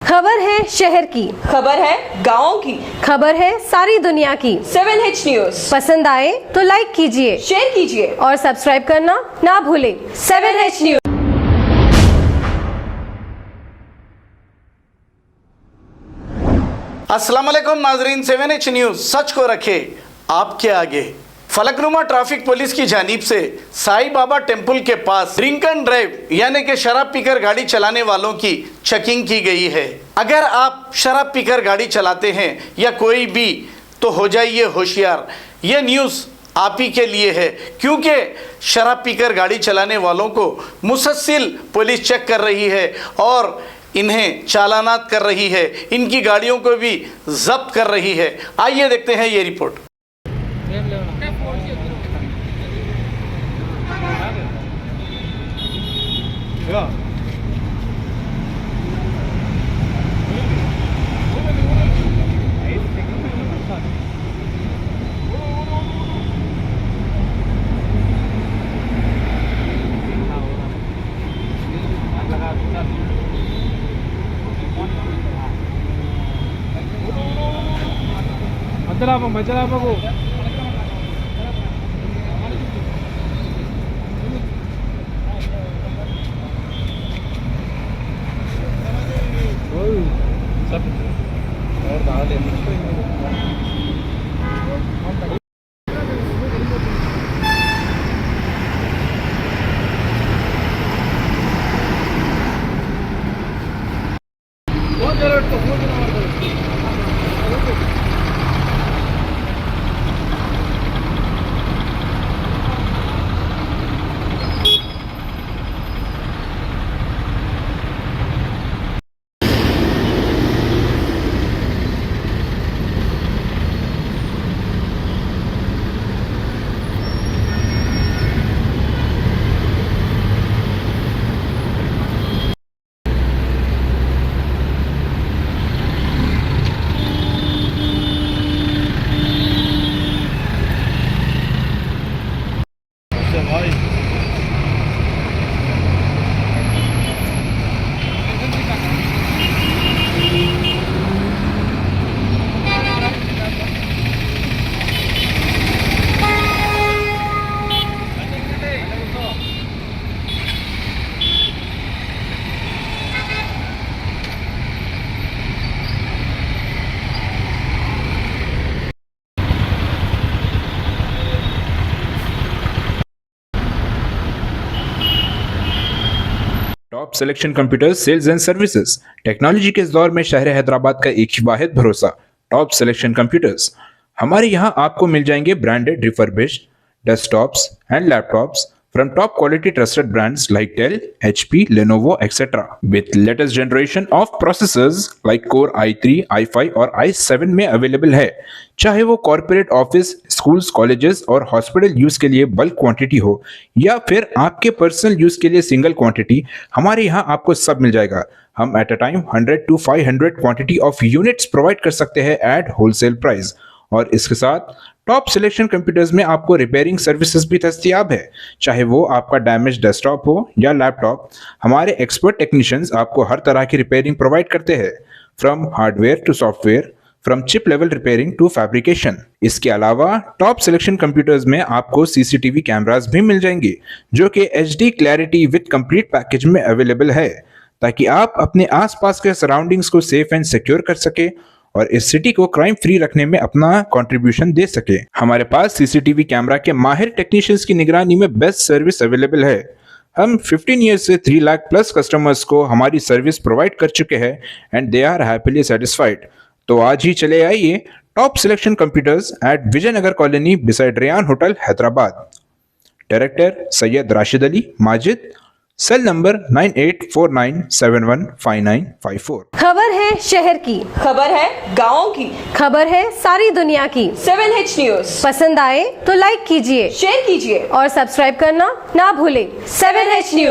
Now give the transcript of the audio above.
खबर है शहर की, खबर है गाँव की, खबर है सारी दुनिया की। 7H न्यूज पसंद आए तो लाइक कीजिए, शेयर कीजिए और सब्सक्राइब करना ना भूलें। 7H news. अस्सलाम वालेकुम नाजरीन, 7H न्यूज सच को रखे आपके आगे। फलकनुमा ट्रैफिक पुलिस की जानिब से साईं बाबा टेम्पल के पास ड्रिंक एंड ड्राइव यानी कि शराब पीकर गाड़ी चलाने वालों की चेकिंग की गई है। अगर आप शराब पीकर गाड़ी चलाते हैं या कोई भी, तो हो जाइए होशियार। ये न्यूज़ आप ही के लिए है, क्योंकि शराब पीकर गाड़ी चलाने वालों को मुसलसल पुलिस चेक कर रही है और इन्हें चालानात कर रही है, इनकी गाड़ियों को भी जब्त कर रही है। आइए देखते हैं ये रिपोर्ट। మధ్యలో ఆపకు. Top selection computers sales and services. Technology के इस दौर में शहर हैदराबाद का एक ही वाहिद भरोसा, टॉप सिलेक्शन कंप्यूटर्स। हमारे यहाँ आपको मिल जाएंगे branded refurbished desktops and laptops from top quality trusted brands like Dell, HP, Lenovo, etc. with latest generation of processors like Core i3, i5 और i7 में अवेलेबल है। चाहे वो कॉर्पोरेट ऑफिस, स्कूल्स, कॉलेजेस और हॉस्पिटल यूज के लिए bulk quantity हो या फिर आपके पर्सनल यूज के लिए सिंगल क्वांटिटी, हमारे यहाँ आपको सब मिल जाएगा। हम at a time 100 to 500 quantity of units provide कर सकते हैं एट होलसेल प्राइस, और इसके साथ टॉप सिलेक्शन कंप्यूटर्स में आपको रिपेयरिंग सर्विसेज भी दस्तयाब है। चाहे वो आपका डैमेज डेस्कटॉप हो या लैपटॉप, हमारे एक्सपर्ट टेक्नीशियंस आपको हर तरह की रिपेयरिंग प्रोवाइड करते हैं, from hardware to software, from chip level repairing to fabrication. इसके अलावा टॉप सिलेक्शन कंप्यूटर्स में आपको सीसीटीवी कैमरास भी मिल जाएंगे, जो कि HD clarity with complete package में अवेलेबल है, ताकि आप अपने आसपास के सराउंडिंग्स को सेफ एंड सिक्योर कर सके और इस सिटी को क्राइम फ्री रखने में अपना कंट्रीब्यूशन दे सके। हमारे पास सीसीटीवी कैमरा के माहिर टेक्नीशियंस की निगरानी में बेस्ट सर्विस अवेलेबल है। हम 15 ईयर्स से 3 लाख प्लस कस्टमर्स को हमारी सर्विस प्रोवाइड कर चुके हैं and they are happily satisfied. तो आज ही चले आइए top selection computers at Vijayanagar colony beside Ryan hotel Hyderabad. Director Syed Rashid Ali Majid, cell number 9849715954। खबर है शहर की, खबर है गाँव की, खबर है सारी दुनिया की। 7H न्यूज पसंद आए तो लाइक कीजिए, शेयर कीजिए और सब्सक्राइब करना ना भूलें। 7H news.